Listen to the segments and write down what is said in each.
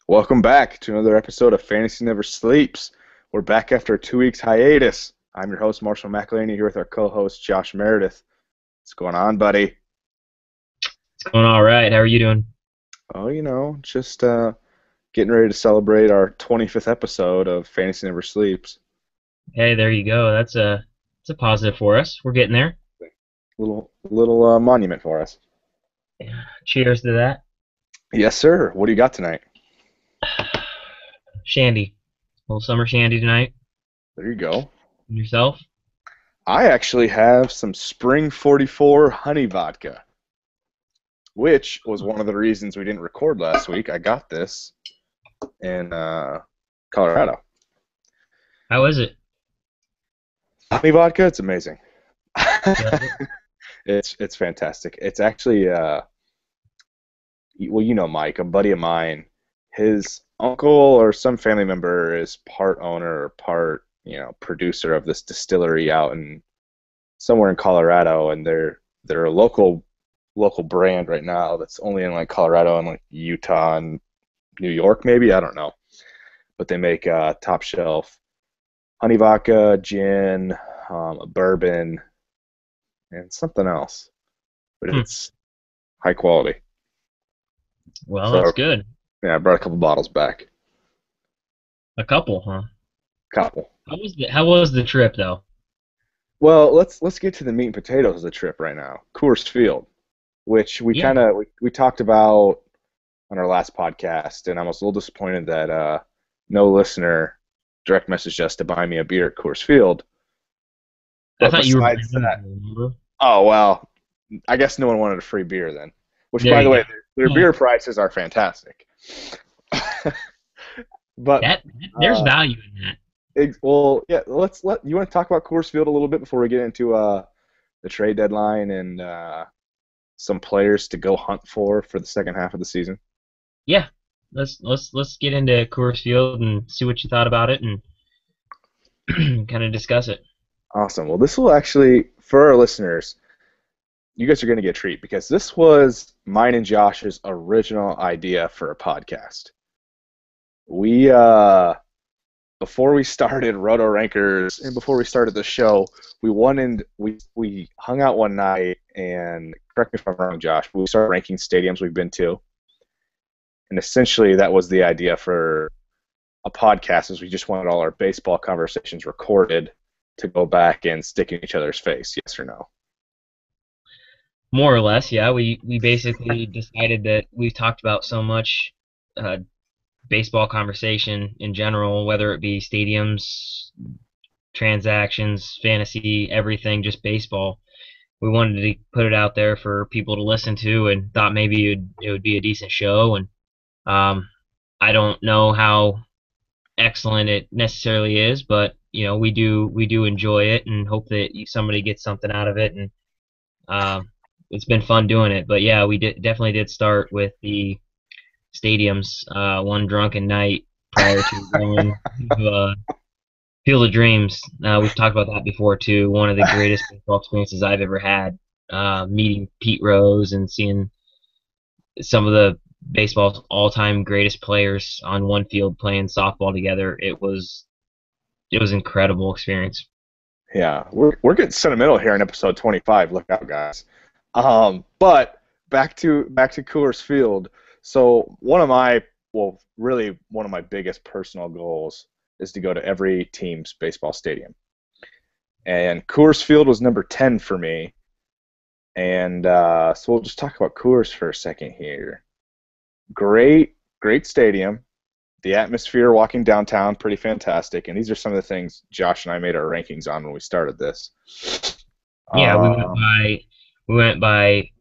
Welcome back to another episode of Fantasy Never Sleeps. We're back after a 2 weeks hiatus. I'm your host, Marshall McElhaney, here with our co-host, Josh Meredith. What's going on, buddy? It's going all right. How are you doing? Oh, just getting ready to celebrate our 25th episode of Fantasy Never Sleeps. Hey, there you go. That's a positive for us. We're getting there. Little monument for us. Yeah. Cheers to that. Yes, sir. What do you got tonight? Shandy. A little summer shandy tonight. There you go. And yourself? I actually have some Spring 44 honey vodka, which was one of the reasons we didn't record last week. I got this in Colorado. How is it? Honey vodka, it's amazing. Yeah. It's fantastic. It's actually well, Mike, a buddy of mine, his uncle or some family member is part owner or part, producer of this distillery out in somewhere in Colorado, and they're a local brand right now that's only in like Colorado and like Utah and New York maybe, I don't know. But they make top shelf honey vodka, gin, a bourbon, and something else. But Hmm. it's high quality. Well, So that's good. yeah, I brought a couple bottles back. A couple, huh? Couple. How was the trip though? Well, let's get to the meat and potatoes of the trip right now. Coors Field, which we Yeah. kind of we talked about on our last podcast, and I was a little disappointed that no listener direct messaged us to buy me a beer at Coors Field. I But thought you were besides bringing that, it, remember? oh well, I guess no one wanted a free beer then. Which, There by the you go. way, their beer prices are fantastic. But There's uh, value in that. well, yeah, let you want to talk about Coors Field a little bit before we get into the trade deadline and some players to go hunt for the second half of the season. Yeah. Let's get into Coors Field and see what you thought about it and kind of discuss it. Awesome. Well, this will actually, for our listeners, you guys are going to get a treat because this was mine and Josh's original idea for a podcast. We before we started Roto Rankers and before we started the show, we hung out one night and correct me if I'm wrong, Josh. We started ranking stadiums we've been to, and essentially that was the idea for a podcast. Is we just wanted all our baseball conversations recorded to go back and stick in each other's face. Yes or no? More or less, yeah. We basically decided that we've talked about so much uh, baseball conversation in general, whether it be stadiums, transactions, fantasy, everything, just baseball. We wanted to put it out there for people to listen to, and thought maybe it would be a decent show. And um, I don't know how excellent it necessarily is, but we do enjoy it, and hope that somebody gets something out of it. And um, it's been fun doing it. But yeah, definitely did start with the stadiums one drunken night prior to going to Field of Dreams. We've talked about that before too. One of the greatest baseball experiences I've ever had. Meeting Pete Rose and seeing some of the baseball's all-time greatest players on one field playing softball together. It was an incredible experience. Yeah, we're getting sentimental here in episode 25. Look out, guys. But back to Coors Field. So really one of my biggest personal goals is to go to every team's baseball stadium. And Coors Field was number 10 for me. And so we'll just talk about Coors for a second here. Great stadium. The atmosphere walking downtown, pretty fantastic. And these are some of the things Josh and I made our rankings on when we started this. Yeah, Um, we went by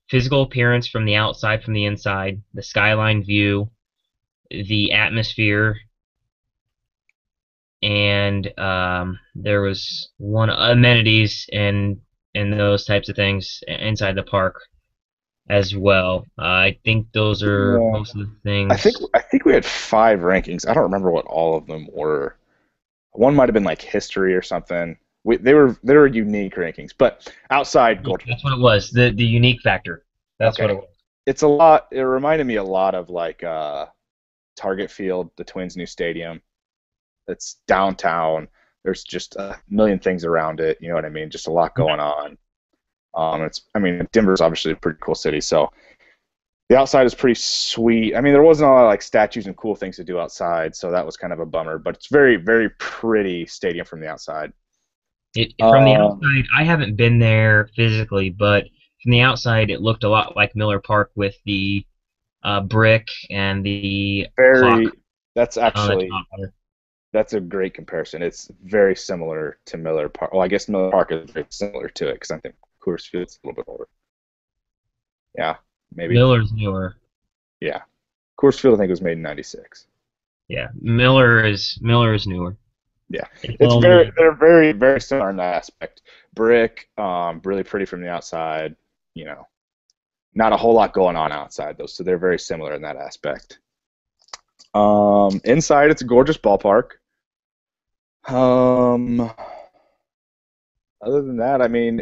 physical appearance from the outside, from the inside, the skyline view, the atmosphere, and there was one amenities and those types of things inside the park as well. I think those are yeah. most of the I think things. I think we had five rankings. I don't remember what all of them were. One might have been like history or something. They were unique rankings, but outside Yeah, Gold. that's what it was. The unique factor. That's what Okay, it was. it's a lot. It reminded me a lot of like Target Field, the Twins' new stadium. It's downtown. There's just a million things around it. You know what I mean? Just a lot going on. I mean, Denver's obviously a pretty cool city, so the outside is pretty sweet. I mean, there wasn't a lot of like statues and cool things to do outside, so that was kind of a bummer. But it's very, very pretty stadium from the outside. From the Um, outside, I haven't been there physically, but from the outside, it looked a lot like Miller Park with the brick and the clock very. That's on the actually top there. that's a great comparison. It's very similar to Miller Park. Well, I guess Miller Park is very similar to it because I think Coors Field's a little bit older. Yeah, maybe. Miller's newer. Yeah, Coors Field I think was made in '96. Yeah, Miller is newer. Yeah, It's it's very only they're very very similar in that aspect. Brick, really pretty from the outside. You know, not a whole lot going on outside though, so they're very similar in that aspect. Inside, it's a gorgeous ballpark. Um, Other than that, I mean,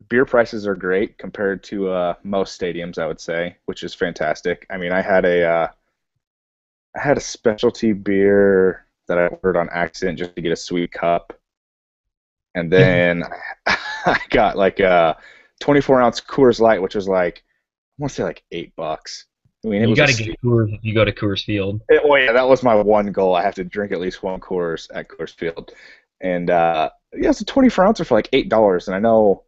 beer prices are great compared to most stadiums, I would say, which is fantastic. I mean, I had a specialty beer that I ordered on accident just to get a sweet cup, and then I got like a 24-ounce Coors Light, which was like I want to say like $8. I mean, it you was a got to get steal. Coors if you go to Coors Field. Oh yeah, that was my one goal. I have to drink at least one Coors at Coors Field, and yeah, it's a 24 ouncer for like $8. And I know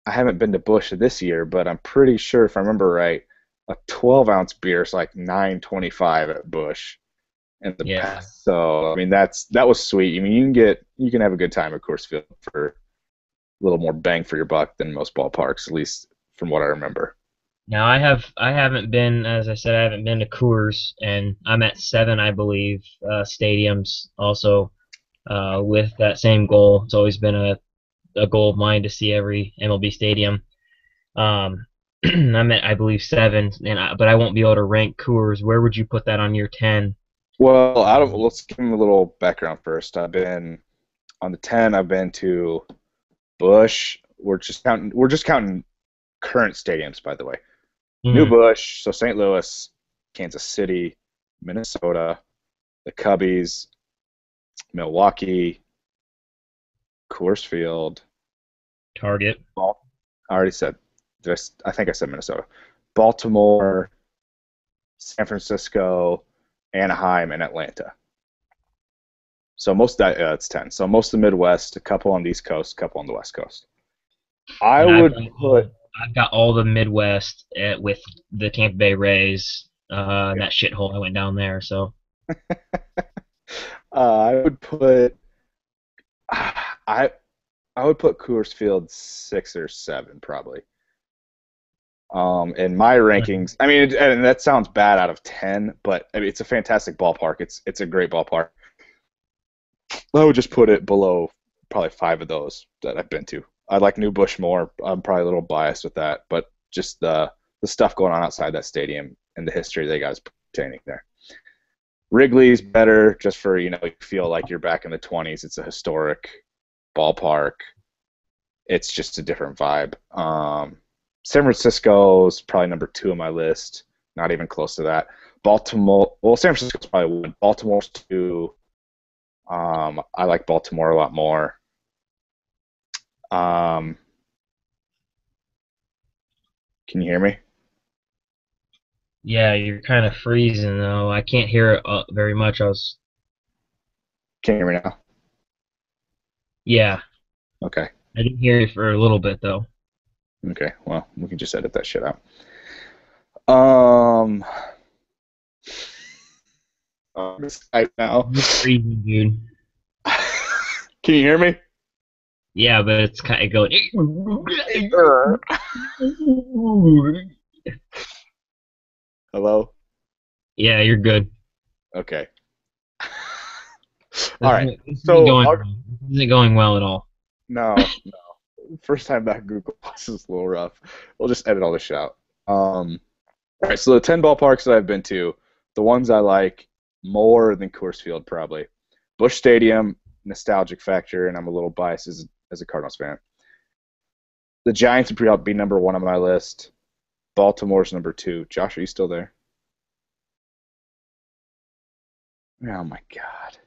I haven't been to Busch this year, but I'm pretty sure if I remember right, a 12-ounce beer is like 9.25 at Busch in the Yeah. past. So I mean, that was sweet. I mean, you can have a good time at Coors Field for a little more bang for your buck than most ballparks, at least from what I remember. Now I haven't been, as I said, I haven't been to Coors, and I'm at seven, I believe, stadiums also with that same goal. It's always been a goal of mine to see every MLB stadium. Um, I'm at, I believe, seven, but I won't be able to rank Coors. Where would you put that on your 10? Well, let's give them a little background first. I've been on the 10. I've been to Busch. We're just counting current stadiums, by the way. New Mm, Busch, so St. Louis, Kansas City, Minnesota, the Cubbies, Milwaukee, Coors Field. Target. I already said. I think I said Minnesota, Baltimore, San Francisco, Anaheim, and Atlanta. So most of that it's 10. So most of the Midwest, a couple on the East Coast, a couple on the West Coast. I And would put I've got all the Midwest with the Tampa Bay Rays. yeah, That shithole I went down there. So I would put I I would put Coors Field 6 or 7 probably. In my rankings, I mean, and that sounds bad out of 10, but I mean, it's a fantastic ballpark. It's a great ballpark. I would just put it below probably 5 of those that I've been to. I like New Busch more. I'm probably a little biased with that, but just the stuff going on outside that stadium and the history they guys pertaining there. Wrigley's better just for, you feel like you're back in the 20s. It's a historic ballpark. It's just a different vibe. San Francisco's probably number 2 on my list. Not even close to that. Baltimore, well, San Francisco's probably 1. Baltimore's 2. I like Baltimore a lot more. Um, can you hear me? yeah, you're kind of freezing though. I can't hear it very much. Can you hear me now? Yeah, Okay. I didn't hear you for a little bit though. Okay. Well, we can just edit that shit out. Um, I now. You're freezing, dude. Can you hear me? Yeah, but it's kind of going. Sure. Hello. Yeah, you're good. Okay. All This right. isn't, this isn't So, going. This isn't going well at all. no, first time back Google Plus is a little rough. We'll just edit all this shit out. All right, so the 10 ballparks that I've been to, the ones I like more than Coors Field probably. Busch Stadium, nostalgic factor, and I'm a little biased as a Cardinals fan. The Giants would probably be number 1 on my list. Baltimore's number 2. Josh, are you still there? Oh my God.